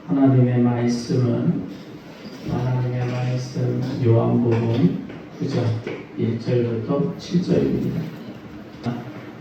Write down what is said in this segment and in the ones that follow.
하나님의 말씀 요한복음 9장 1절부터 7절입니다.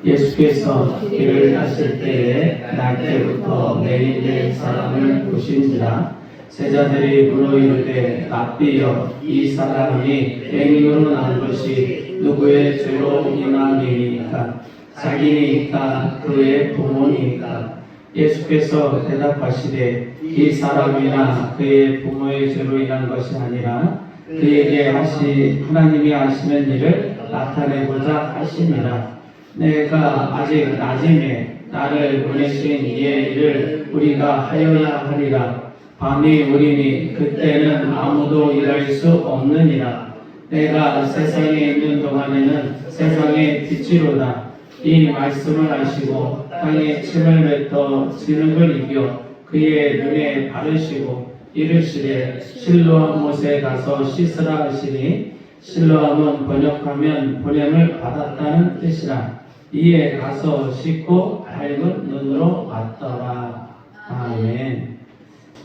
예수께서 길을 가실 때에 낮때부터 내리는 사람을 보신지라 제자들이 물어 이르되 랍비여 이 사람이 맹인으로 난 것이 누구의 죄로 인함이니까 자기니까 그의 부모니까. 예수께서 대답하시되 이 사람이나 그의 부모의 죄로 인한 것이 아니라 그에게 하나님이 하시는 일을 나타내고자 하심이라. 내가 아직 낮임에 나를 보내신 이의 일을 우리가 하여야 하리라. 밤이 오리니 그때는 아무도 일할 수 없느니라. 내가 세상에 있는 동안에는 세상의 빛이로다. 이 말씀을 하시고 땅에 침을 뱉어 진흙을 이겨 그의 눈에 바르시고 이르시되 실로암 못에 가서 씻으라 하시니 실로암은 번역하면 보냄을 받았다는 뜻이라. 이에 가서 씻고 밝은 눈으로 왔더라. 아멘.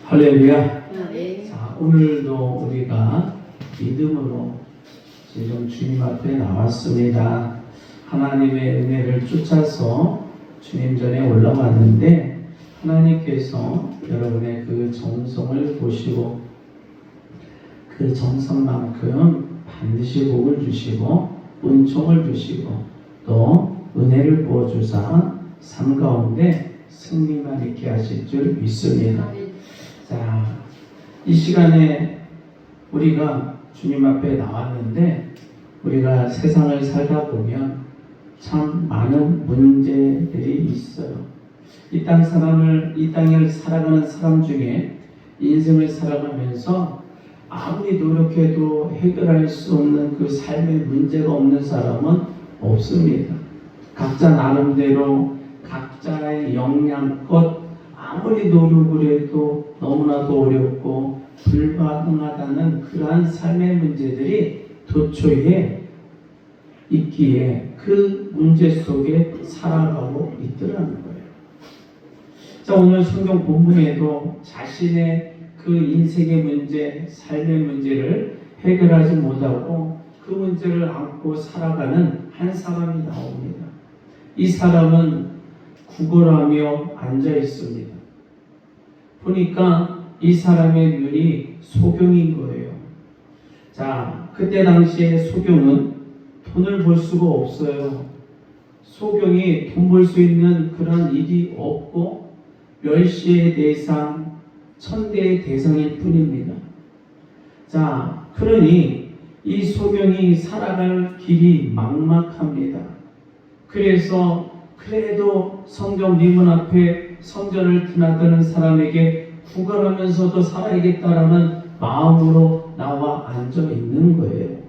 할렐루야. 자, 오늘도 우리가 믿음으로 지금 주님 앞에 나왔습니다. 하나님의 은혜를 쫓아서 주님 전에 올라왔는데 하나님께서 여러분의 그 정성을 보시고 그 정성만큼 반드시 복을 주시고 은총을 주시고 또 은혜를 부어주사 삶 가운데 승리만 있게 하실 줄 믿습니다. 자, 이 시간에 우리가 주님 앞에 나왔는데 우리가 세상을 살다 보면 참 많은 문제들이 있어요. 이 땅을 살아가는 사람 중에 인생을 살아가면서 아무리 노력해도 해결할 수 없는 그 삶의 문제가 없는 사람은 없습니다. 각자 나름대로 각자의 역량껏 아무리 노력을 해도 너무나도 어렵고 불가능하다는 그러한 삶의 문제들이 도처에 있기에 그 문제 속에 살아가고 있더라는 거예요. 자, 오늘 성경 본문에도 자신의 그 인생의 문제, 삶의 문제를 해결하지 못하고 그 문제를 안고 살아가는 한 사람이 나옵니다. 이 사람은 구걸하며 앉아 있습니다. 보니까 이 사람의 눈이 소경인 거예요. 자, 그때 당시에 소경은 돈을 벌 수가 없어요. 소경이 돈 벌 수 있는 그런 일이 없고 멸시의 대상, 천대의 대상일 뿐입니다. 자, 그러니 이 소경이 살아갈 길이 막막합니다. 그래서 그래도 성경 리문 앞에 성전을 드나드는 사람에게 구걸하면서도 살아야겠다라는 마음으로 나와 앉아 있는 거예요.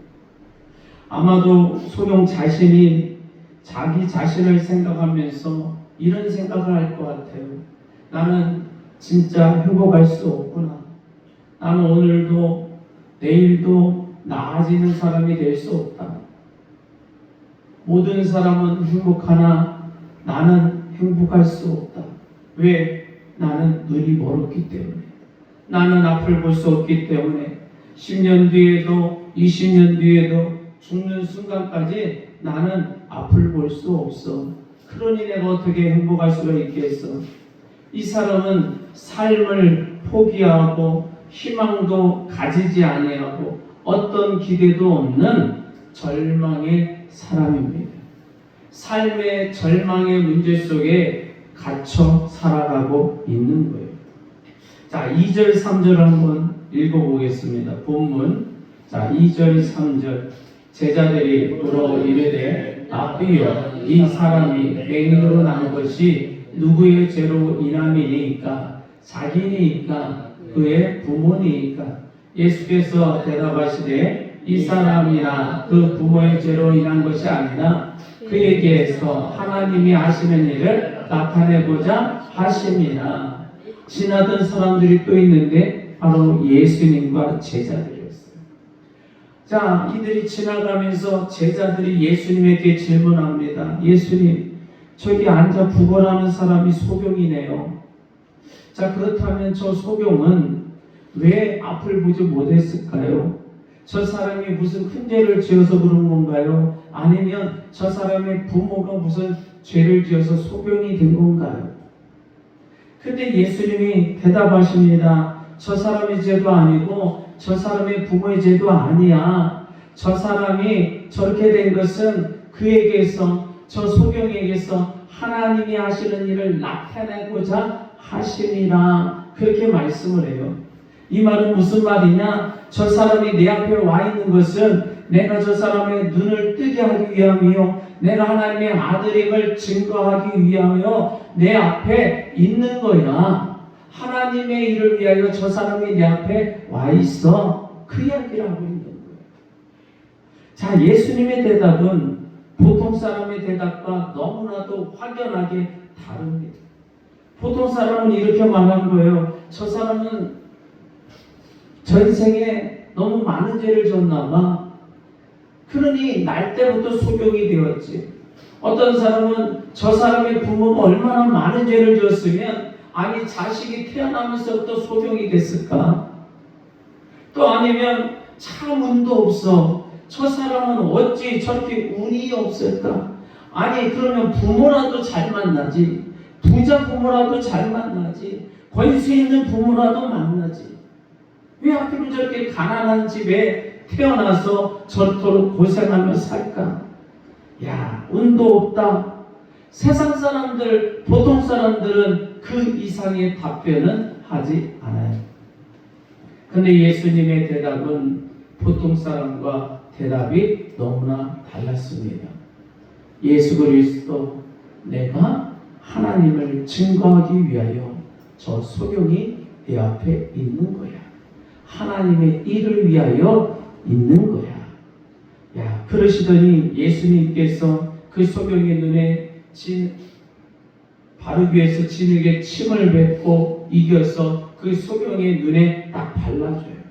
아마도 소경 자신이 자기 자신을 생각하면서 이런 생각을 할 것 같아요. 나는 진짜 행복할 수 없구나. 나는 오늘도 내일도 나아지는 사람이 될 수 없다. 모든 사람은 행복하나 나는 행복할 수 없다. 왜? 나는 눈이 멀었기 때문에. 나는 앞을 볼 수 없기 때문에 10년 뒤에도 20년 뒤에도 죽는 순간까지 나는 앞을 볼 수 없어. 그러니 내가 어떻게 행복할 수가 있겠어? 이 사람은 삶을 포기하고 희망도 가지지 아니하고 어떤 기대도 없는 절망의 사람입니다. 삶의 절망의 문제 속에 갇혀 살아가고 있는 거예요. 자, 2절 3절 한번 읽어보겠습니다. 본문. 자, 2절 3절. 제자들이 물어 이르되 랍비여 이 사람이 맹인으로 난 것이 누구의 죄로 인함이니까 자기니까 그의 부모니까. 예수께서 대답하시되 이 사람이나 그 부모의 죄로 인한 것이 아니라 그에게서 하나님이 하시는 일을 나타내고자 하심이라. 지나던 사람들이 또 있는데 바로 예수님과 제자들이었어요. 자, 이들이 지나가면서 제자들이 예수님에게 질문합니다. 예수님, 저기 앉아 구걸하는 사람이 소경이네요. 자, 그렇다면 저 소경은 왜 앞을 보지 못했을까요? 저 사람이 무슨 큰 죄를 지어서 그런 건가요? 아니면 저 사람의 부모가 무슨 죄를 지어서 소경이 된 건가요? 근데 예수님이 대답하십니다. 저 사람의 죄도 아니고 저 사람의 부모의 죄도 아니야. 저 사람이 저렇게 된 것은 그에게서, 저 소경에게서 하나님이 하시는 일을 나타내고자 하심이라, 그렇게 말씀을 해요. 이 말은 무슨 말이냐? 저 사람이 내 앞에 와 있는 것은 내가 저 사람의 눈을 뜨게 하기 위함이요, 내가 하나님의 아들임을 증거하기 위하여 내 앞에 있는 거야. 하나님의 일을 위하여 저 사람이 내 앞에 와 있어. 그 이야기를 하고 있는 거예요. 자, 예수님의 대답은 보통 사람의 대답과 너무나도 확연하게 다릅니다. 보통 사람은 이렇게 말한 거예요. 저 사람은 저 인생에 너무 많은 죄를 졌나 봐. 그러니 날 때부터 소경이 되었지. 어떤 사람은 저 사람의 부모가 얼마나 많은 죄를 졌으면 아니 자식이 태어나면서부터 소경이 됐을까? 또 아니면 참 운도 없어. 저 사람은 어찌 저렇게 운이 없을까? 아니 그러면 부모라도 잘 만나지. 부자 부모라도 잘 만나지. 권세 있는 부모라도 만나지. 왜 하필 저렇게 가난한 집에 태어나서 저토록 고생하며 살까? 야, 운도 없다. 세상 사람들, 보통 사람들은 그 이상의 답변은 하지 않아요. 근데 예수님의 대답은 보통 사람과 대답이 너무나 달랐습니다. 예수 그리스도, 내가 하나님을 증거하기 위하여 저 소경이 내 앞에 있는 거야. 하나님의 일을 위하여 있는 거야. 야, 그러시더니 예수님께서 그 소경의 눈에 바르기에서 진흙에 침을 뱉고 이겨서 그 소경의 눈에 딱 발라줘요.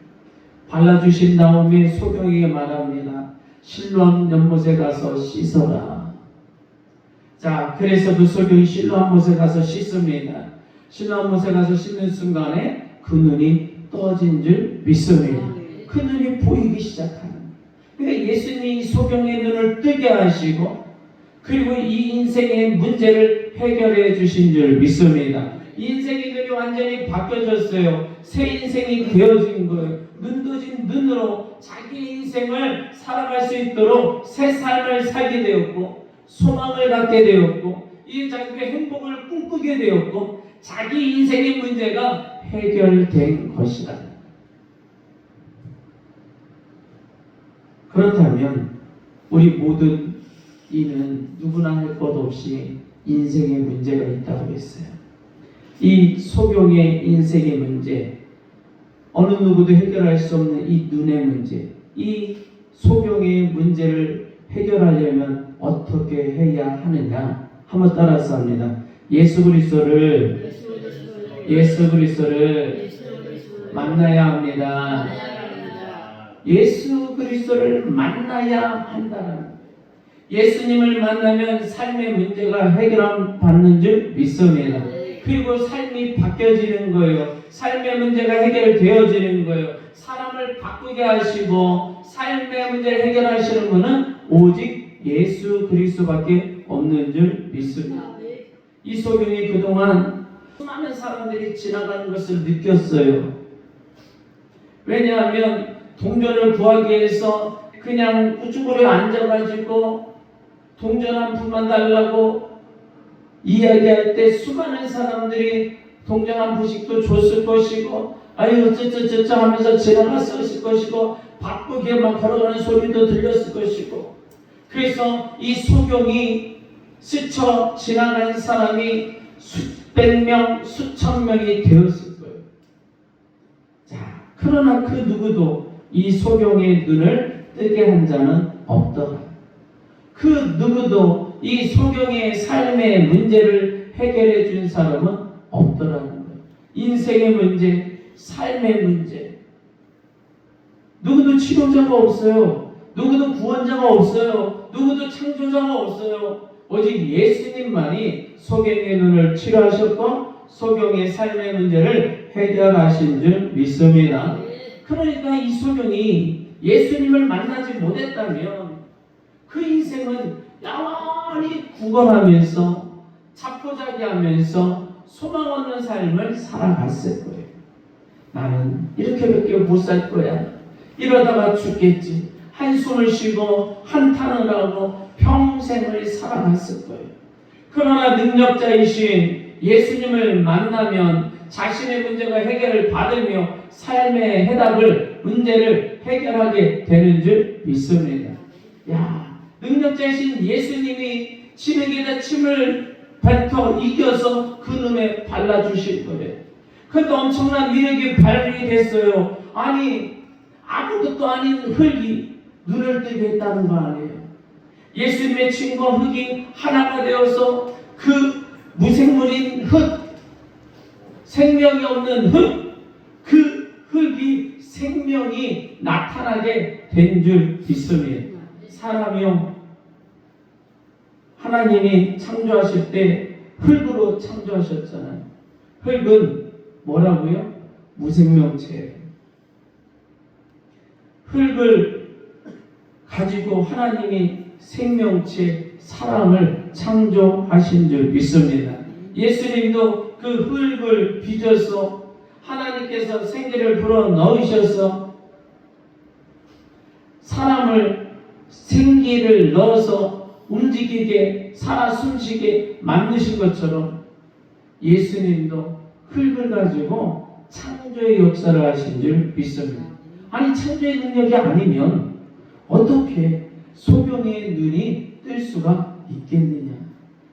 발라주신 다음에 소경에게 말합니다. 실로암 연못에 가서 씻어라. 자, 그래서 그 소경이 실로암 못에 가서 씻습니다. 실로암 못에 가서 씻는 순간에 그 눈이 떠진 줄 믿습니다. 그 눈이 보이기 시작하는. 그러니까 예수님이 소경의 눈을 뜨게 하시고 그리고 이 인생의 문제를 해결해 주신 줄 믿습니다. 인생의 눈이 완전히 바뀌어졌어요. 새 인생이 되어진 거예요. 눈 떠진 눈으로 자기 인생을 살아갈 수 있도록 새 삶을 살게 되었고 소망을 갖게 되었고 이 자기의 행복을 꿈꾸게 되었고 자기 인생의 문제가 해결된 것이다. 그렇다면 우리 모든 이는 누구나 할 것 없이 인생의 문제가 있다고 했어요. 이 소경의 인생의 문제, 어느 누구도 해결할 수 없는 이 눈의 문제, 이 소경의 문제를 해결하려면 어떻게 해야 하느냐? 한번 따라서 합니다. 예수 그리스도를 만나야 합니다. 예수 그리스도를 만나야 한다는, 예수님을 만나면 삶의 문제가 해결받는 줄 믿습니다. 그리고 삶이 바뀌어지는 거예요. 삶의 문제가 해결되어지는 거예요. 사람을 바꾸게 하시고 삶의 문제를 해결하시는 분은 오직 예수 그리스도밖에 없는 줄 믿습니다. 이 소경이 그동안 수많은 사람들이 지나가는 것을 느꼈어요. 왜냐하면 동전을 구하기 위해서 그냥 우쭈그려 앉아가지고 동전 한 푼만 달라고 이야기할 때 수많은 사람들이 동전 한 푼씩도 줬을 것이고 아유 어쩌저쩌저 하면서 지나갔을 것이고 바쁘게 막 걸어가는 소리도 들렸을 것이고 그래서 이 소경이 스쳐 지나간 사람이 수백 명, 수천 명이 되었을 거예요. 자, 그러나 그 누구도 이 소경의 눈을 뜨게 한 자는 없더라. 그 누구도 이 소경의 삶의 문제를 해결해 준 사람은 없더라는 거예요. 인생의 문제, 삶의 문제. 누구도 치료자가 없어요. 누구도 구원자가 없어요. 누구도 창조자가 없어요. 오직 예수님만이 소경의 눈을 치료하셨고 소경의 삶의 문제를 해결하신 줄 믿습니다. 그러니까 이 소경이 예수님을 만나지 못했다면 그 인생은 영원히 구걸하면서 자포자기하면서 소망 없는 삶을 살아갔을 거예요. 나는 이렇게밖에 못 살 거야. 이러다가 죽겠지. 한숨을 쉬고 한탄을 하고 평생을 살아갔을 거예요. 그러나 능력자이신 예수님을 만나면 자신의 문제가 해결을 받으며 삶의 문제를 해결하게 되는 줄 믿습니다. 능력자이신 예수님이 침에게다 침을 뱉어 이겨서 그 눈에 발라주실 거예요. 그런데 엄청난 위력이 발휘 됐어요. 아니, 아무것도 아닌 흙이 눈을 뜨게 했다는 거 아니에요. 예수님의 침과 흙이 하나가 되어서 그 무생물인 흙, 생명이 없는 흙, 그 흙이 생명이 나타나게 된 줄 믿습니다. 사람이요, 하나님이 창조하실 때 흙으로 창조하셨잖아요. 흙은 뭐라고요? 무생명체예요. 흙을 가지고 하나님이 생명체 사람을 창조하신 줄 믿습니다. 예수님도 그 흙을 빚어서 하나님께서 생기를 불어 넣으셔서 사람을 생기를 넣어서 움직이게 살아 숨쉬게 만드신 것처럼 예수님도 흙을 가지고 창조의 역사를 하신 줄 믿습니다. 아니, 창조의 능력이 아니면 어떻게 소경의 눈이 뜰 수가 있겠느냐.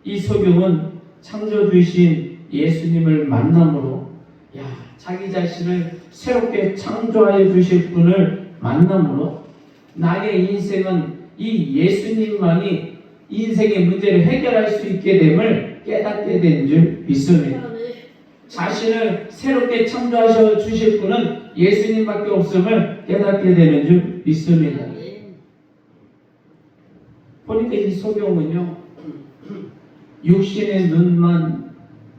이 소경은 창조주이신 예수님을 만남으로 자기 자신을 새롭게 창조하여 주실 분을 만남으로 나의 인생은 이 예수님만이 인생의 문제를 해결할 수 있게 됨을 깨닫게 된 줄 믿습니다. 자신을 새롭게 창조하셔 주실 분은 예수님밖에 없음을 깨닫게 되는 줄 믿습니다. 보니까 이 소경은요, 육신의 눈만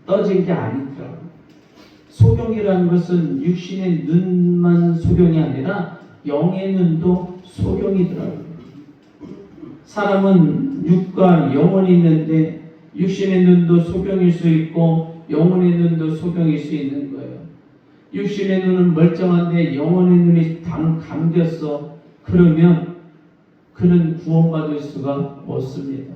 떠진 게 아니더라고요. 소경이라는 것은 육신의 눈만 소경이 아니라 영의 눈도 소경이더라고요. 사람은 육과 영혼이 있는데 육신의 눈도 소경일 수 있고 영혼의 눈도 소경일 수 있는 거예요. 육신의 눈은 멀쩡한데 영혼의 눈이 감겼어. 그러면 그는 구원받을 수가 없습니다.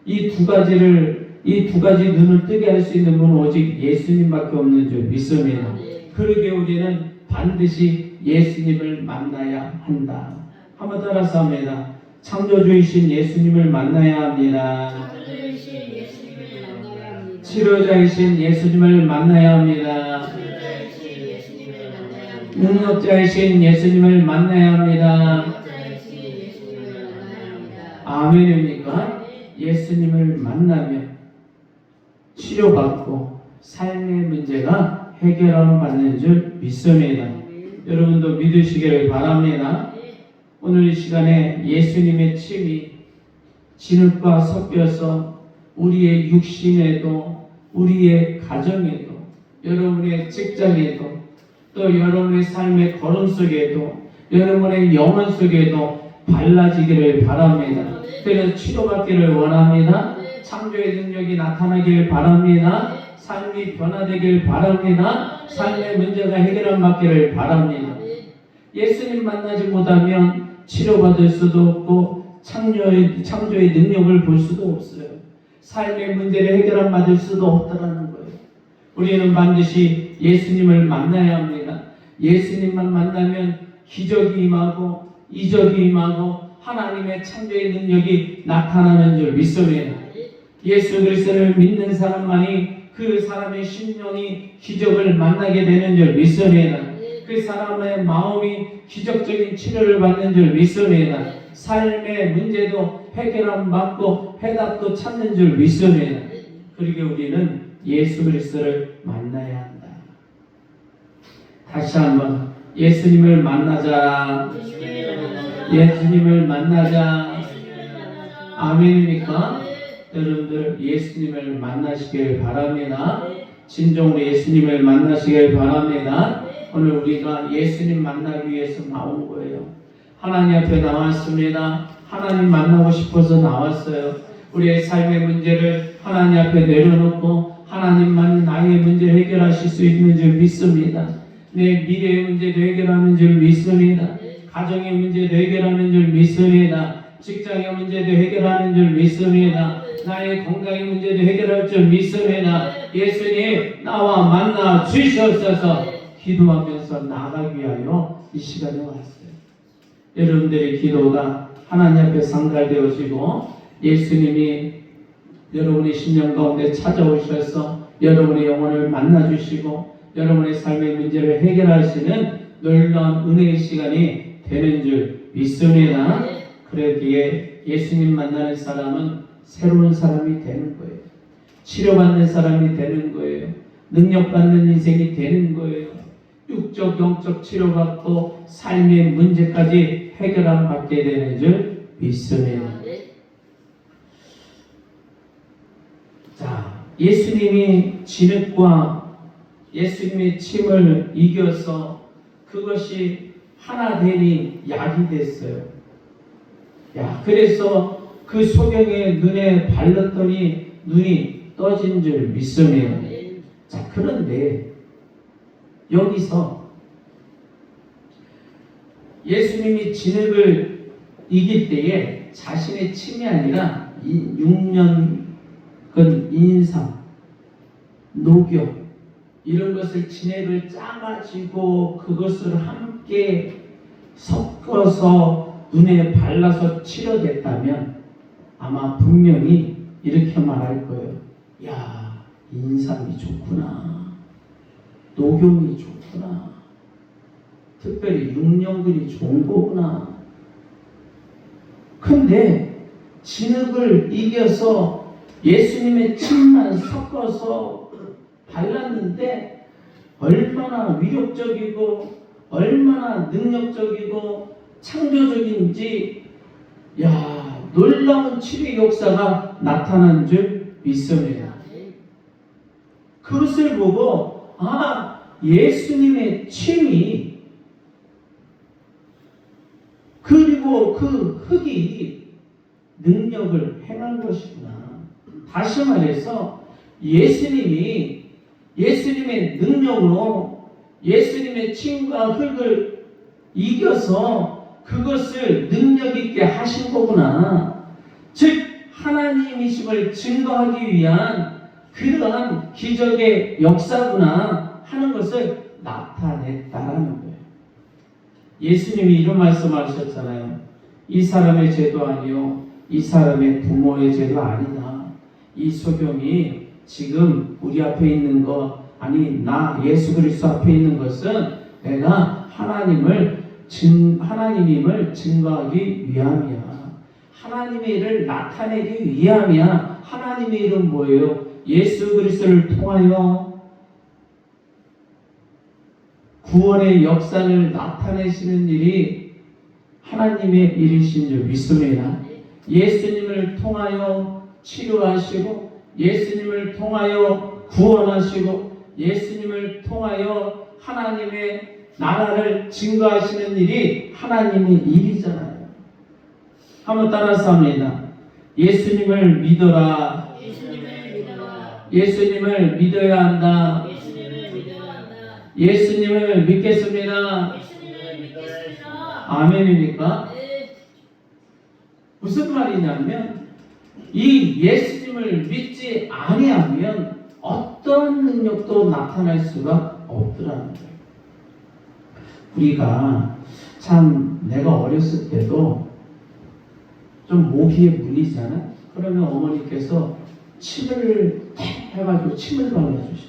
이 두 가지 눈을 뜨게 할 수 있는 분은 오직 예수님밖에 없는 줄 믿습니다. 그러기에 우리는 반드시 예수님을 만나야 한다. 한번 따라서 합니다. 창조주이신 예수님을 만나야 합니다. 치료자이신 예수님을 만나야 합니다. 능력자이신 예수님을 만나야 합니다. 아멘입니까? 예수님을 만나면 치료받고 삶의 문제가 해결받는 줄 믿습니다. 여러분도 믿으시기를 바랍니다. 오늘 이 시간에 예수님의 침이 진흙과 섞여서 우리의 육신에도 우리의 가정에도 여러분의 직장에도 또 여러분의 삶의 걸음 속에도 여러분의 영혼 속에도 발라지기를 바랍니다. 그래서 치료받기를 원합니다. 창조의 능력이 나타나길 바랍니다. 삶이 변화되길 바랍니다. 삶의 문제가 해결받기를 바랍니다. 예수님 만나지 못하면 치료받을 수도 없고 창조의 능력을 볼 수도 없어요. 삶의 문제를 해결받을 수도 없다라는 거예요. 우리는 반드시 예수님을 만나야 합니다. 예수님만 만나면 기적이 임하고 이적이 임하고 하나님의 창조의 능력이 나타나는 줄 믿습니다. 예수 그리스도를 믿는 사람만이 그 사람의 심령이 기적을 만나게 되는 줄 믿습니다. 그 사람의 마음이 기적적인 치료를 받는 줄 믿습니다. 삶의 문제도 해결함 받고 해답도 찾는 줄 믿습니다. 그러기에 우리는 예수 그리스도를 만나야 한다. 다시 한번 예수님을 만나자. 예수님을 만나자. 아멘입니까? 여러분들 예수님을 만나시길 바랍니다. 진정으로 예수님을 만나시길 바랍니다. 오늘 우리가 예수님 만나기 위해서 나온 거예요. 하나님 앞에 나왔습니다. 하나님 만나고 싶어서 나왔어요. 우리의 삶의 문제를 하나님 앞에 내려놓고 하나님만이 나의 문제를 해결하실 수 있는 줄 믿습니다. 내 미래의 문제도 해결하는 줄 믿습니다. 가정의 문제도 해결하는 줄 믿습니다. 직장의 문제도 해결하는 줄 믿습니다. 나의 건강의 문제도 해결할 줄 믿습니다. 예수님 나와 만나 주시옵소서. 기도하면서 나아가기 위하여 이 시간에 왔어요. 여러분들의 기도가 하나님 앞에 상달되어지고 예수님이 여러분의 심령 가운데 찾아오셔서 여러분의 영혼을 만나주시고 여러분의 삶의 문제를 해결하시는 놀라운 은혜의 시간이 되는 줄 믿습니다. 그러기에 예수님 만나는 사람은 새로운 사람이 되는 거예요. 치료받는 사람이 되는 거예요. 능력받는 인생이 되는 거예요. 육적, 영적 치료받고 삶의 문제까지 해결함 받게 되는 줄 믿습니다. 자, 예수님이 진흙과 예수님의 침을 이겨서 그것이 하나 되니 약이 됐어요. 야, 그래서 그 소경의 눈에 발랐더니 눈이 떠진 줄 믿습니다. 자, 그런데 여기서 예수님이 진흙을 이길 때에 자신의 침이 아니라 6년근 인삼, 녹용 이런 것을 진액을 짜가지고 그것을 함께 섞어서 눈에 발라서 치료됐다면 아마 분명히 이렇게 말할 거예요. 야, 인삼이 좋구나. 녹용이 좋구나. 특별히 6년근이 좋은 거구나. 근데 진흙을 이겨서 예수님의 침만 섞어서 발랐는데 얼마나 위력적이고 얼마나 능력적이고 창조적인지 놀라운 치료 역사가 나타난 줄 믿습니다. 그것을 보고 예수님의 침이 그리고 그 흙이 능력을 행한 것이구나. 다시 말해서 예수님의 능력으로 예수님의 침과 흙을 이겨서 그것을 능력 있게 하신 거구나. 즉 하나님이심을 증거하기 위한 그러한 기적의 역사구나 하는 것을 나타냈다라는 거예요. 예수님이 이런 말씀하셨잖아요. 이 사람의 죄도 아니요 이 사람의 부모의 죄도 아니다. 이 소경이 지금 우리 앞에 있는 것, 아니 나 예수 그리스도 앞에 있는 것은 내가 하나님임을 증거하기 위함이야. 하나님의 일을 나타내기 위함이야. 하나님의 일은 뭐예요? 예수 그리스도를 통하여 구원의 역사를 나타내시는 일이 하나님의 일이신 줄 믿습니다. 예수님을 통하여 치료하시고 예수님을 통하여 구원하시고 예수님을 통하여 하나님의 나라를 증거하시는 일이 하나님의 일이잖아요. 한번 따라서 합니다. 예수님을 믿어라. 예수님을 믿어야 한다. 예수님을 믿겠습니다. 아멘입니까? 무슨 말이냐면 이 예수님을 믿지 아니하면 어떤 능력도 나타날 수가 없더라는 거예요. 우리가 참 내가 어렸을 때도 좀 모기에 물리잖아. 그러면 어머니께서 침을 해가지고 침을 발라주셔.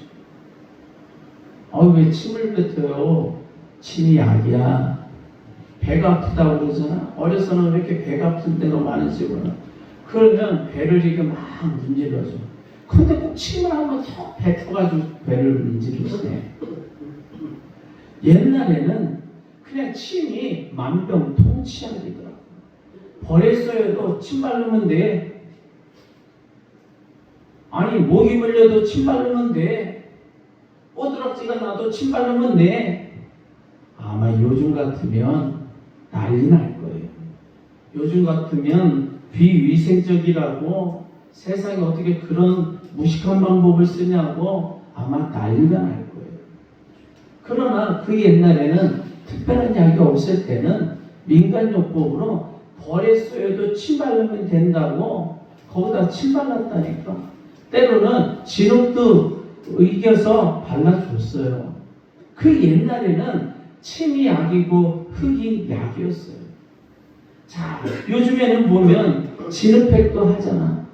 왜 침을 뱉어요? 침이 약이야. 배가 아프다고 그러잖아. 어려서는 왜 이렇게 배가 아픈 데가 많은지 몰라. 그러면 배를 이렇게 막 문질러줘. 근데 꼭 침을 한번 더 뱉어가지고 배를 문지르시네. 옛날에는 그냥 침이 만병통치약이더라고. 벌했어요도 침 바르면 돼. 아니 목이 물려도 침 바르면 돼. 오드락지가 나도 침 바르면 돼. 아마 요즘 같으면 난리 날 거예요. 요즘 같으면 비위생적이라고 세상에 어떻게 그런 무식한 방법을 쓰냐고 아마 난리가 날 거예요. 그러나 그 옛날에는 특별한 약이 없을 때는 민간요법으로 벌에 쏘여도 침 바르면 된다고 거기다 침 발랐다니까. 때로는 진흙도 이겨서 발라줬어요. 그 옛날에는 침이 약이고 흙이 약이었어요. 자, 요즘에는 보면 진흙팩도 하잖아.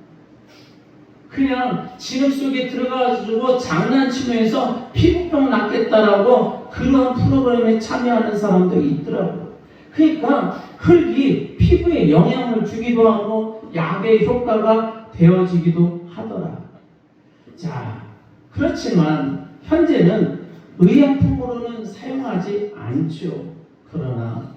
그냥 진흙 속에 들어가가지고 장난치면서 피부병 낫겠다라고 그런 프로그램에 참여하는 사람들이 있더라고요. 그러니까 흙이 피부에 영향을 주기도 하고 약의 효과가 되어지기도 하더라. 자, 그렇지만 현재는 의약품으로는 사용하지 않죠. 그러나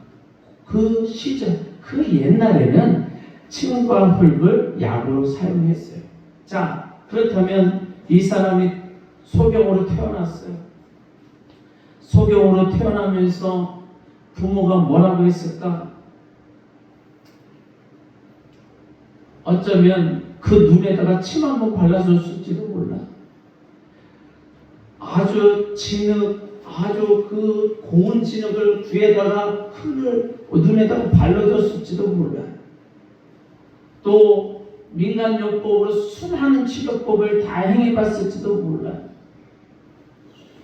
그 시절, 그 옛날에는 침과 흙을 약으로 사용했어요. 자, 그렇다면 이 사람이 소경으로 태어났어요. 소경으로 태어나면서 부모가 뭐라고 했을까? 어쩌면 그 눈에다가 침 한번 발라줬을지도 몰라. 아주 진흙, 아주 그 고운 진흙을 귀에다가 흙을 눈에다가 발라줬을지도 몰라. 또 민간요법으로 수많은 치료법을 다 행해봤을지도 몰라.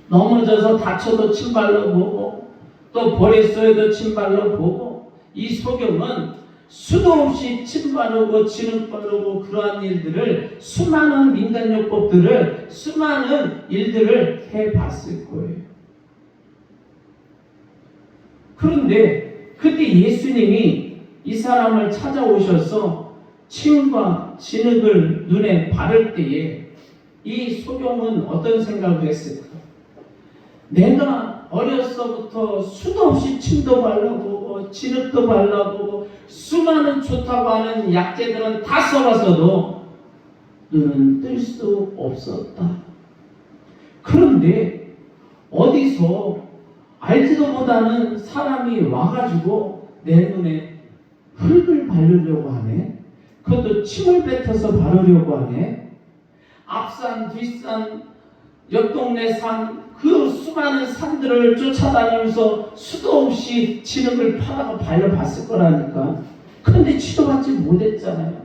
넘어져서 다쳐도 침 발라보고 또 벌에 쏘여도 침 발라보고 이 소경은 수도 없이 침 바르고 진흙 바르고 그러한 일들을 수많은 민간요법들을 수많은 일들을 해봤을 거예요. 그런데 그때 예수님이 이 사람을 찾아오셔서 침과 진흙을 눈에 바를 때에 이 소경은 어떤 생각을 했을까? 내가 어려서부터 수도 없이 침도 발라보고 진흙도 발라보고 수많은 좋다고 하는 약재들은 다 써봐서도 눈은 뜰 수 없었다. 그런데 어디서 알지도 못하는 사람이 와가지고 내 눈에 흙을 바르려고 하네. 그것도 침을 뱉어서 바르려고 하네. 앞산 뒷산 옆 동네 산 그 수많은 산들을 쫓아다니면서 수도 없이 진흙을 파다가 발려봤을 거라니까. 그런데 치료받지 못했잖아요.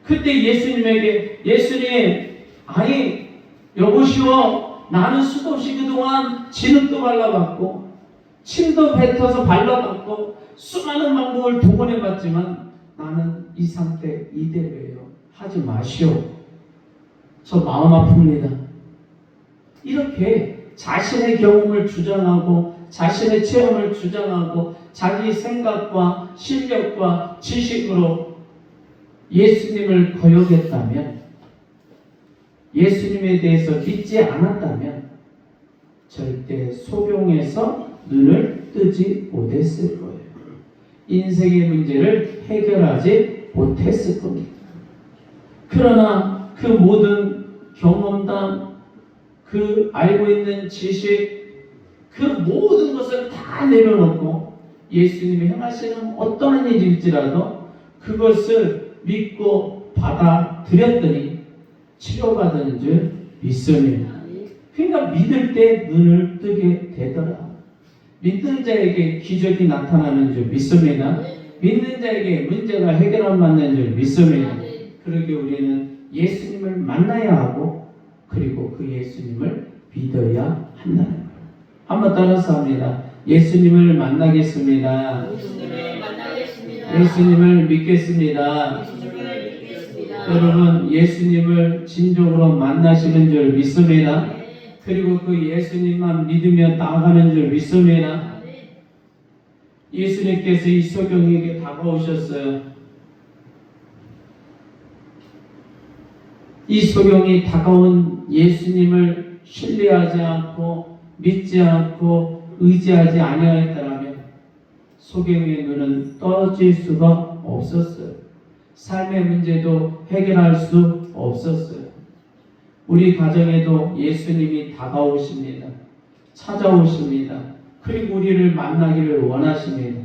그때 예수님에게 예수님, 아니 여보시오, 나는 수도 없이 그동안 진흙도 발라봤고 침도 뱉어서 발라봤고 수많은 방법을 동원해봤지만 나는 이 상태 이대로예요. 하지 마시오. 저 마음 아픕니다. 이렇게 자신의 경험을 주장하고 자신의 체험을 주장하고 자기 생각과 실력과 지식으로 예수님을 거역했다면, 예수님에 대해서 믿지 않았다면 절대 소경에서 눈을 뜨지 못했을 거예요. 인생의 문제를 해결하지 못했을 겁니다. 그러나 그 모든 경험담, 그 알고 있는 지식, 그 모든 것을 다 내려놓고 예수님이 행하시는 어떠한 일일지라도 그것을 믿고 받아들였더니 치료받은 줄 믿습니다. 그러니까 믿을 때 눈을 뜨게 되더라. 믿는 자에게 기적이 나타나는 줄 믿습니다. 믿는 자에게 문제가 해결받는 줄 믿습니다. 그러게 우리는 예수님을 만나야 하고 그리고 그 예수님을 믿어야 한다는 거예요. 한번 따라서 합니다. 예수님을 만나겠습니다. 예수님을 믿겠습니다. 여러분, 예수님을 진정으로 만나시는 줄 믿습니다. 그리고 그 예수님만 믿으며 나아가는 줄 믿습니다. 예수님께서 이 소경에게 다가오셨어요. 이 소경이 다가온 예수님을 신뢰하지 않고 믿지 않고 의지하지 아니하였다면 소경의 눈은 떠질 수가 없었어요. 삶의 문제도 해결할 수 없었어요. 우리 가정에도 예수님이 다가오십니다. 찾아오십니다. 그리고 우리를 만나기를 원하십니다.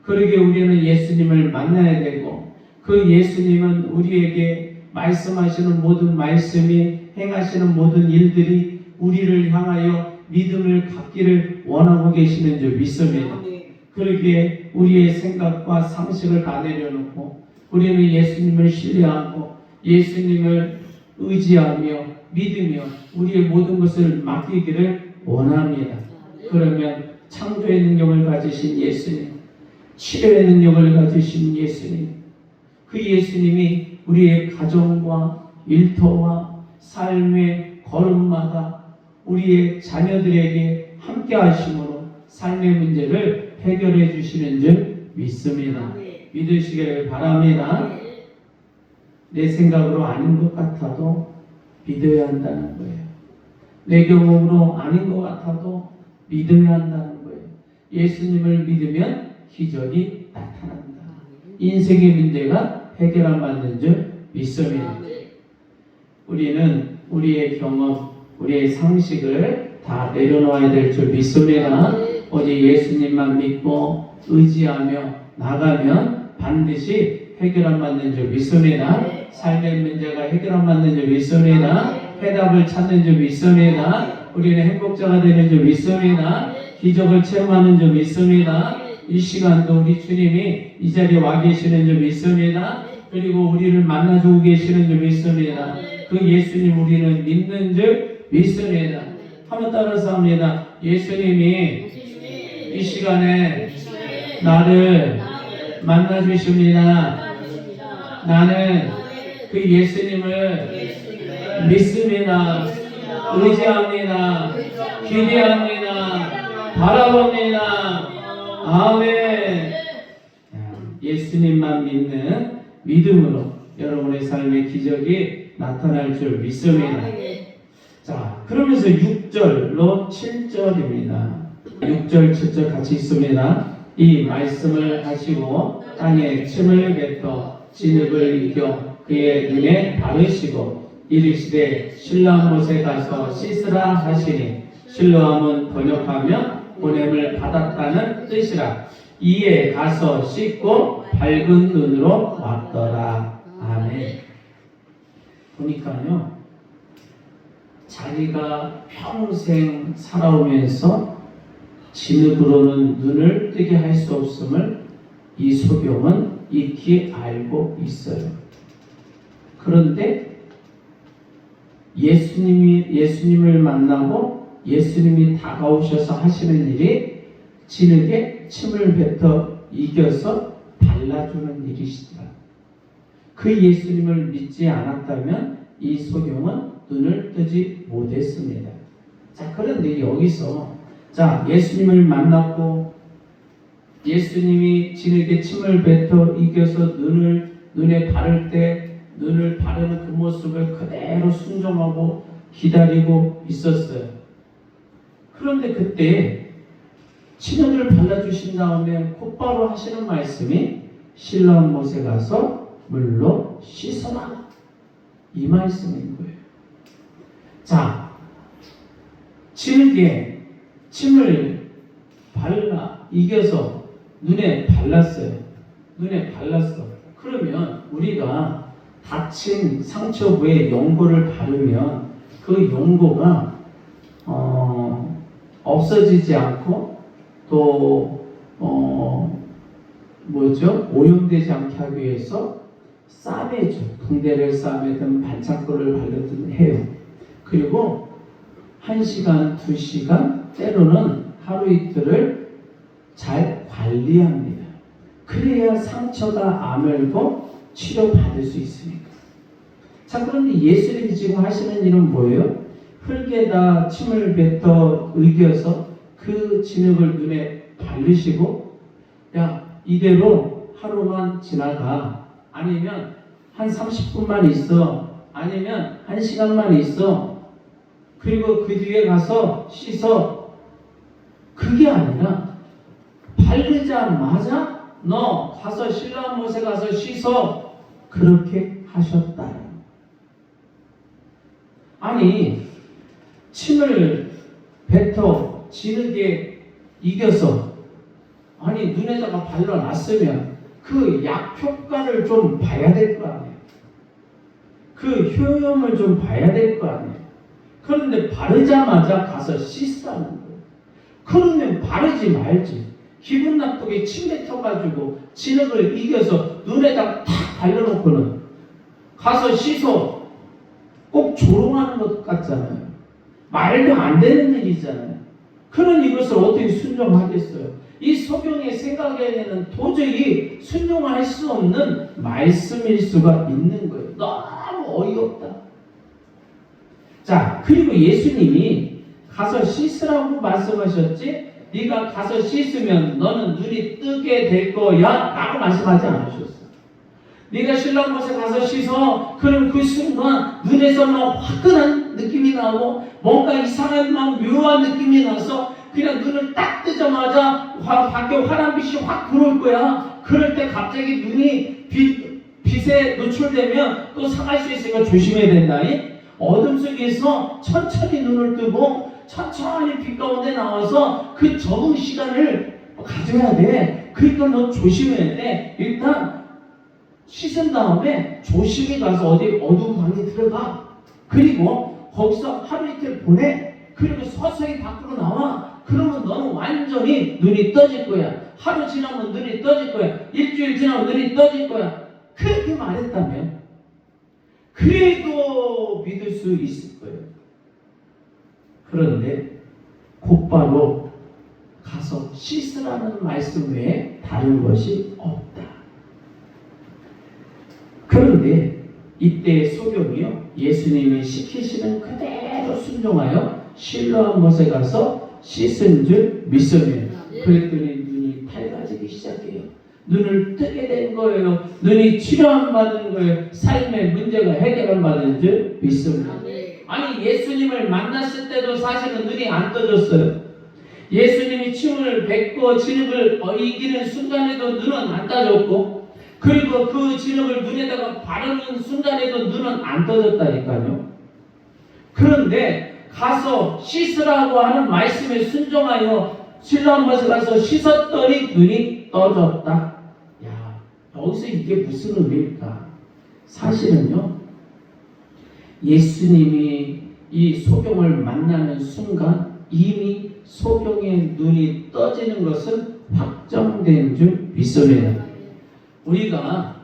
그러기에 우리는 예수님을 만나야 되고 그 예수님은 우리에게 말씀하시는 모든 말씀이 행하시는 모든 일들이 우리를 향하여 믿음을 갖기를 원하고 계시는 줄 믿습니다. 그러기에 우리의 생각과 상식을 다 내려놓고 우리는 예수님을 신뢰하고 예수님을 의지하며 믿으며 우리의 모든 것을 맡기기를 원합니다. 그러면 창조의 능력을 가지신 예수님, 치료의 능력을 가지신 예수님, 그 예수님이 우리의 가정과 일터와 삶의 걸음마다 우리의 자녀들에게 함께 하심으로 삶의 문제를 해결해 주시는 줄 믿습니다. 믿으시기를 바랍니다. 내 생각으로 아닌 것 같아도 믿어야 한다는 거예요. 내 경험으로 아닌 것 같아도 믿어야 한다는 거예요. 예수님을 믿으면 기적이 나타납니다. 인생의 문제가 해결받는 줄 믿습니다. 우리는 우리의 경험, 우리의 상식을 다 내려놓아야 될 줄 믿습니다. 오직 예수님만 믿고 의지하며 나가면 반드시 해결받는 줄 믿습니다. 삶의 문제가 해결받는 줄 믿습니다. 해답을 찾는 줄 믿습니다. 우리는 행복자가 되는 줄 믿습니다. 기적을 체험하는 줄 믿습니다. 이 시간도 우리 주님이 이 자리에 와 계시는 줄 믿습니다. 그리고 우리를 만나주고 계시는 줄 믿습니다. 그 예수님 우리는 믿는 줄 믿습니다. 한번 따라서 합니다. 예수님이 이 시간에 나를 만나주십니다. 나는 그 예수님을 믿습니다. 의지합니다. 기대합니다. 바라봅니다. 아멘. 예수님만 믿는 믿음으로 여러분의 삶의 기적이 나타날 줄 믿습니다. 자, 그러면서 6절로 7절입니다. 6절, 7절 같이 있습니다. 이 말씀을 하시고 땅에 침을 뱉어 진흙을 이겨 그의 눈에 바르시고 이르시되 실로암못에 가서 씻으라 하시니 실로암은 번역하면 보냄을 받았다는 뜻이라. 이에 가서 씻고 밝은 눈으로 왔더라. 아멘. 보니까요, 자기가 평생 살아오면서 진흙으로는 눈을 뜨게 할 수 없음을 이 소경은 익히 알고 있어요. 그런데 예수님을 만나고 예수님이 다가오셔서 하시는 일이 진흙에 침을 뱉어 이겨서 발라주는 일이시더라. 그 예수님을 믿지 않았다면 이 소경은 눈을 뜨지 못했습니다. 자, 그런데 여기서 예수님을 만났고 예수님이 진흙에 침을 뱉어 이겨서 눈에 바를 때 눈을 바르는 그 모습을 그대로 순종하고 기다리고 있었어요. 그런데 그때 진흙을 발라주신 다음에 곧바로 하시는 말씀이 실로암못에 가서 물로 씻어라, 이 말씀인 거예요. 자, 진흙에 침을 발라 이겨서 눈에 발랐어요. 눈에 발랐어. 그러면 우리가 다친 상처부에 용고를 바르면 그 용고가 없어지지 않고 또 오염되지 않게 하기 위해서 싸매죠. 붕대를 싸매든 반창고를 바르든 해요. 그리고 1시간, 2시간, 때로는 하루 이틀을 잘 관리합니다. 그래야 상처가 아물고 치료받을 수 있으니까. 자, 그런데 예수님이 지금 하시는 일은 뭐예요? 흙에다 침을 뱉어 의겨서 그 진흙을 눈에 바르시고, 야, 이대로 하루만 지나가. 아니면 한 30분만 있어. 아니면 1시간만 있어. 그리고 그 뒤에 가서 씻어. 그게 아니라 바르자마자 너 가서 실로암못에 가서 씻어. 그렇게 하셨다. 아니, 침을 뱉어 진흙에 이겨서 아니 눈에다가 발라놨으면 그 약 효과를 좀 봐야 될 거 아니에요. 그 효험을 좀 봐야 될 거 아니에요. 그런데 바르자마자 가서 씻으라는 거예요. 그러면 바르지 말지. 기분 나쁘게 침 뱉어가지고 진흙을 이겨서 눈에다 탁 발라놓고는 가서 씻어. 꼭 조롱하는 것 같잖아요. 말도 안 되는 일이잖아요. 그런 이것을 어떻게 순종하겠어요? 이 소경의 생각에는 도저히 순종할 수 없는 말씀일 수가 있는 거예요. 너무 어이없다. 자, 그리고 예수님이 가서 씻으라고 말씀하셨지, 네가 가서 씻으면 너는 눈이 뜨게 될 거야 라고 말씀하지 않으셨어요. 네가 신랑 못에 가서 씻어. 그럼 그 순간 눈에서 막 화끈한 느낌이 나고 뭔가 이상한 막 묘한 느낌이 나서 그냥 눈을 딱 뜨자마자 밖에 환한빛이 확 들어올 거야. 그럴 때 갑자기 눈이 빛에 노출되면 또 상할 수 있으니까 조심해야 된다. 어둠 속에서 천천히 눈을 뜨고 천천히 빛 가운데 나와서 그 적응 시간을 가져야 돼. 그러니까 너 조심해야 돼. 일단 씻은 다음에 조심히 가서 어디 어두운 방에 들어가. 그리고 거기서 하루 이틀 보내. 그리고 서서히 밖으로 나와. 그러면 너는 완전히 눈이 떠질 거야. 하루 지나면 눈이 떠질 거야. 일주일 지나면 눈이 떠질 거야. 그렇게 말했다면 그래도 믿을 수 있을 거예요. 그런데 곧바로 가서 씻으라는 말씀 외에 다른 것이 없다. 그런데 이때 소경이요, 예수님이 시키시는 그대로 순종하여 실로암 못에 가서 씻은 줄 믿습니다. 그랬더니 눈이 밝아지기 시작해요. 눈을 뜨게 된 거예요. 눈이 치료함 받은 거예요. 삶의 문제가 해결함 받은 줄 믿습니다. 아니 예수님을 만났을 때도 사실은 눈이 안 떠졌어요. 예수님이 침을 뱉고 진흙을 이기는 순간에도 눈은 안 떠졌고, 그리고 그 진흙을 눈에다가 바르는 순간에도 눈은 안 떠졌다니까요. 그런데 가서 씻으라고 하는 말씀에 순종하여 실로암 못에 가서 씻었더니 눈이 떠졌다. 야, 여기서 이게 무슨 의미일까? 사실은요, 예수님이 이 소경을 만나는 순간 이미 소경의 눈이 떠지는 것은 확정된 줄 믿습니다. 우리가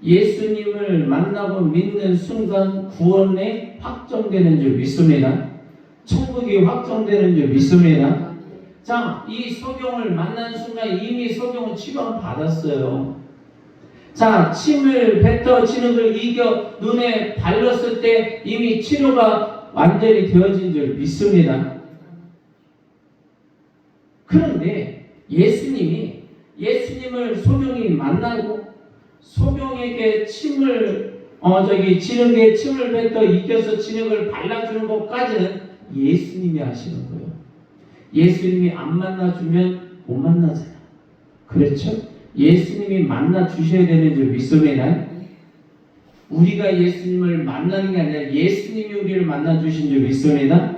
예수님을 만나고 믿는 순간 구원에 확정되는 줄 믿습니다. 천국이 확정되는 줄 믿습니다. 자, 이 소경을 만난 순간 이미 소경은 치료를 받았어요. 자, 침을 뱉어 진흙을 이겨 눈에 발랐을 때 이미 치료가 완전히 되어진 줄 믿습니다. 그런데 예수님을 소경이 만나고 소경에게 진흙에 침을 뱉어 이겨서 진흙을 발라주는 것까지는 예수님이 하시는 거예요. 예수님이 안 만나주면 못 만나잖아요. 그렇죠? 예수님이 만나 주셔야 되는 줄 믿습니다. 우리가 예수님을 만나는 게 아니라 예수님이 우리를 만나 주신 줄 믿습니다.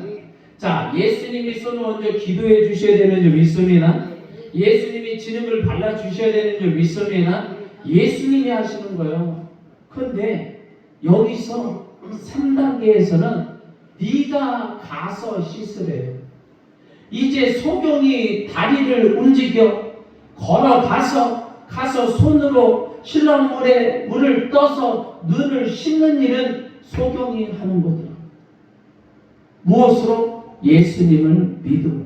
자, 예수님이 손을 얹어 기도해 주셔야 되는 줄 믿습니다. 예수님이 진흙을 발라 주셔야 되는 줄 믿습니다. 예수님이 하시는 거예요. 그런데 여기서 3단계에서는 네가 가서 씻으래요. 이제 소경이 다리를 움직여 걸어가서 손으로 실로암 물을 떠서 눈을 씻는 일은 소경이 하는 거죠. 무엇으로? 예수님을 믿음으로,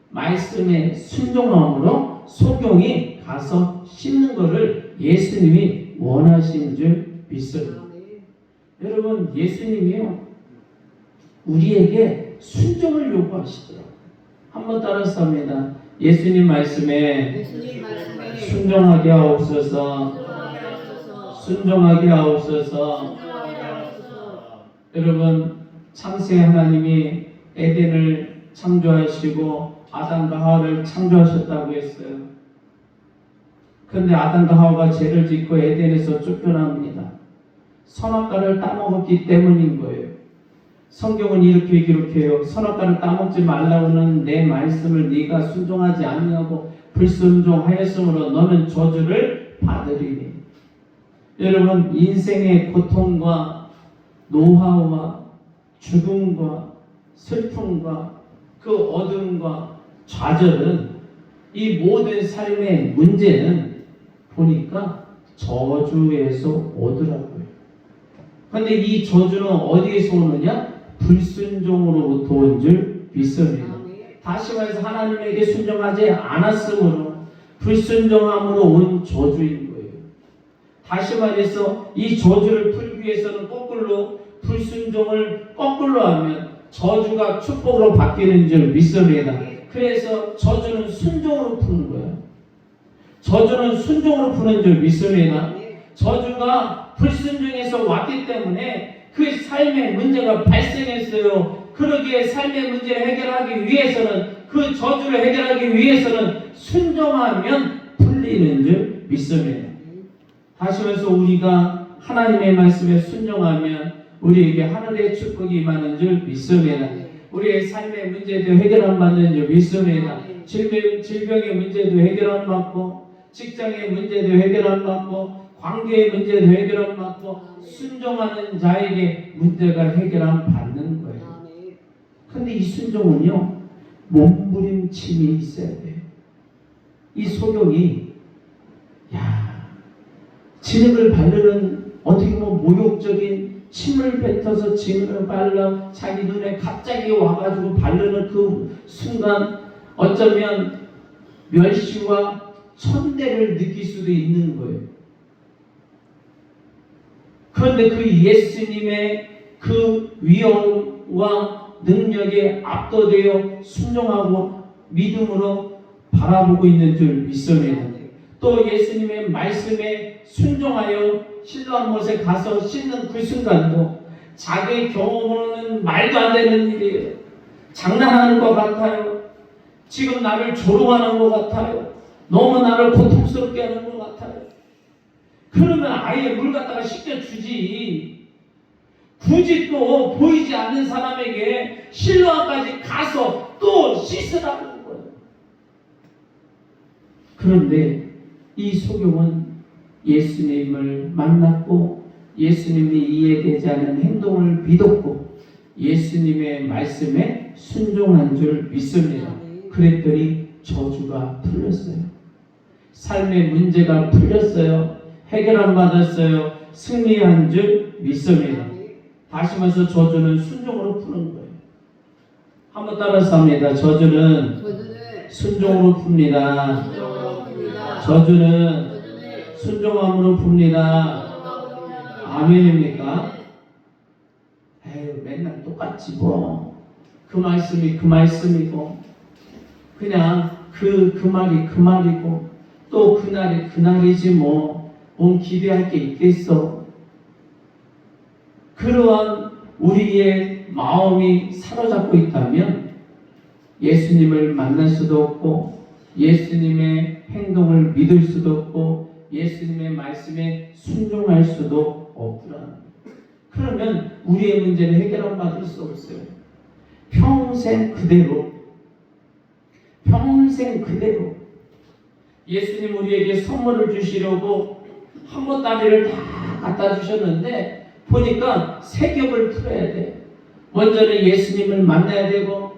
말씀에 순종함으로 소경이 가서 씻는 것을 예수님이 원하신 줄 믿습니다. 여러분, 예수님이요, 우리에게 순종을 요구하시더라고요. 한번 따라서 합니다. 예수님 말씀에 순종하게 하옵소서. 순종하게 하옵소서. 여러분, 창세 하나님이 에덴을 창조하시고 아담과 하와를 창조하셨다고 했어요. 그런데 아담과 하와가 죄를 짓고 에덴에서 쫓겨납니다. 선악과를 따먹었기 때문인 거예요. 성경은 이렇게 기록해요. 선악과를 따먹지 말라고는 내 말씀을 네가 순종하지 아니하고 불순종하였으므로 너는 저주를 받으리니. 여러분, 인생의 고통과 노하우와 죽음과 슬픔과 그 어둠과 좌절은, 이 모든 삶의 문제는 보니까 저주에서 오더라고요. 그런데 이 저주는 어디에서 오느냐? 불순종으로부터 온 줄 믿습니다. 다시 말해서 하나님에게 순종하지 않았으므로 불순종함으로 온 저주인 거예요. 다시 말해서 이 저주를 풀기 위해서는 거꾸로 불순종을 거꾸로 하면 저주가 축복으로 바뀌는 줄 믿습니다. 그래서 저주는 순종으로 푸는 거예요. 저주는 순종으로 푸는 줄 믿습니다. 저주가 불순종에서 왔기 때문에 그 삶의 문제가 발생했어요. 그러기에 삶의 문제를 해결하기 위해서는, 그 저주를 해결하기 위해서는 순종하면 풀리는 줄 믿습니다. 다시 말해서 우리가 하나님의 말씀에 순종하면 우리에게 하늘의 축복이 임하는 줄 믿습니다. 우리의 삶의 문제도 해결 안 받는 줄 믿습니다. 질병의 문제도 해결 안 받고, 직장의 문제도 해결 안 받고, 관계의 문제도 해결 안 받고, 순종하는 자에게 문제가 해결 안 받는 거예요. 근데 이 순종은요, 몸부림침이 있어야 돼요. 이 소경이, 진흙을 바르는, 어떻게 보면 모욕적인, 침을 뱉어서 진흙을 발라 자기 눈에 갑자기 와가지고 바르는 그 순간 어쩌면 멸시와 천대를 느낄 수도 있는 거예요. 그런데 그 예수님의 그 위엄과 능력에 압도되어 순종하고 믿음으로 바라보고 있는 줄 믿습니다. 또 예수님의 말씀에 순종하여 실로암 못에 가서 씻는 그 순간도 자기 경험으로는 말도 안 되는 일이에요. 장난하는 것 같아요. 지금 나를 조롱하는 것 같아요. 너무 나를 고통스럽게 하는 것 같아요. 그러면 아예 물 갖다가 씻겨주지. 굳이 또 보이지 않는 사람에게 실로암까지 가서 또 씻으라는 거예요. 그런데 이 소경은 예수님을 만났고 예수님이 이해되지 않는 행동을 믿었고 예수님의 말씀에 순종한 줄 믿습니다. 그랬더니 저주가 풀렸어요. 삶의 문제가 풀렸어요. 해결 안 받았어요. 승리한 줄 믿습니다. 다시 말해서 저주는 순종으로 푸는 거예요. 한번 따라서 합니다. 저주는 순종으로 풉니다. 저주는 순종함으로 풉니다. 아멘입니까? 에휴, 맨날 똑같지 뭐. 그 말씀이 그 말씀이고 그냥 그 말이 그 말이고 또 그날이 그날이지 뭐. 뭔 기대할 게 있겠어. 그러한 우리의 마음이 사로잡고 있다면 예수님을 만날 수도 없고 예수님의 행동을 믿을 수도 없고 예수님의 말씀에 순종할 수도 없더라. 그러면 우리의 문제는 해결 안 받을 수 없어요. 평생 그대로 예수님 우리에게 선물을 주시려고 한 보따리를 다 갖다 주셨는데 보니까 세 겹을 풀어야 돼. 먼저는 예수님을 만나야 되고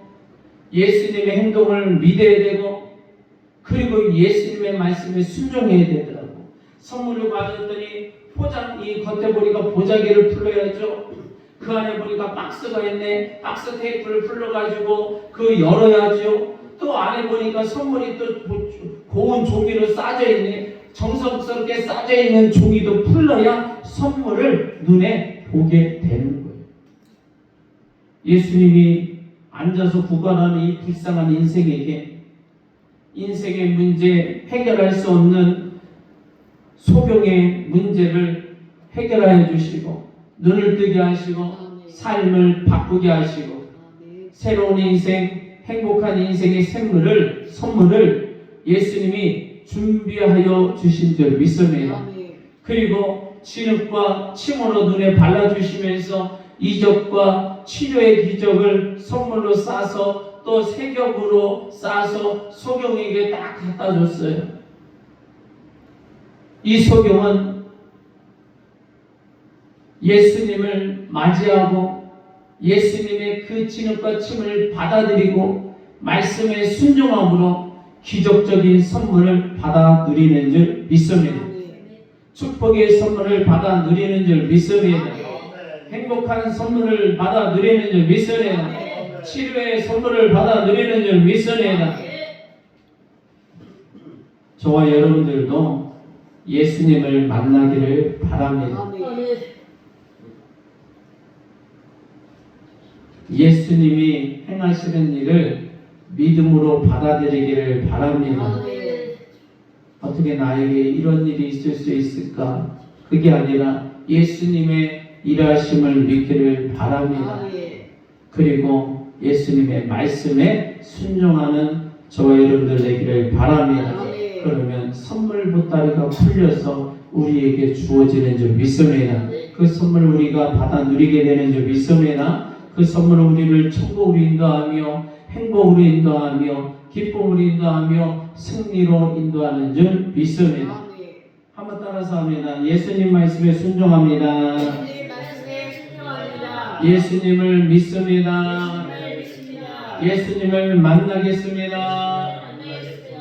예수님의 행동을 믿어야 되고 그리고 예수님의 말씀에 순종해야 되더라고. 선물을 받았더니 포장이 겉에 보니까 보자기를 풀어야죠. 그 안에 보니까 박스가 있네. 박스 테이프를 풀러가지고 그 열어야죠. 또 안에 보니까 선물이 또 고운 종이로 싸져 있네. 정성스럽게 싸져 있는 종이도 풀러야 선물을 눈에 보게 되는 거예요. 예수님이 앉아서 구걸하는 이 불쌍한 인생에게 인생의 문제 해결할 수 없는 소경의 문제를 해결하여 주시고 눈을 뜨게 하시고 삶을 바꾸게 하시고 새로운 인생, 행복한 인생의 선물을 예수님이 준비하여 주신 줄 믿습니다. 그리고 진흙과 침으로 눈에 발라주시면서 이적과 치료의 기적을 선물로 싸서 또 세 겹으로 싸서 소경에게 딱 갖다 줬어요. 이 소경은 예수님을 맞이하고 예수님의 그 진흙과 침을 받아들이고 말씀의 순종함으로 기적적인 선물을 받아 누리는 줄 믿습니다. 축복의 선물을 받아 누리는 줄 믿습니다. 행복한 선물을 받아 누리는 줄 믿습니다. 치료의 선물을 받아 누리는 줄 믿습니다. 저와 여러분들도 예수님을 만나기를 바랍니다. 예수님이 행하시는 일을 믿음으로 받아들이기를 바랍니다. 어떻게 나에게 이런 일이 있을 수 있을까? 그게 아니라 예수님의 일하심을 믿기를 바랍니다. 그리고 예수님의 말씀에 순종하는 저와 여러분들 되기를 바랍니다. 그러면 선물 보따리가 풀려서 우리에게 주어지는 줄 믿습니다. 그 선물 우리가 받아 누리게 되는 줄 믿습니다. 그 선물은 우리를 천국으로 인도하며 행복으로 인도하며 기쁨으로 인도하며 승리로 인도하는 줄 믿습니다. 한번 따라서 합니다. 예수님 말씀에 순종합니다. 예수님을 믿습니다. 예수님을 만나겠습니다.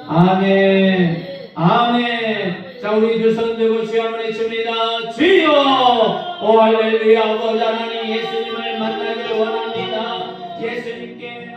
아멘. 아멘. 자, 우리 두 손 들고 주여 한번 외칩니다. 주여! 오 할렐루야. 아버지 하나님 예수님을 만나길 원합니다. 예수님께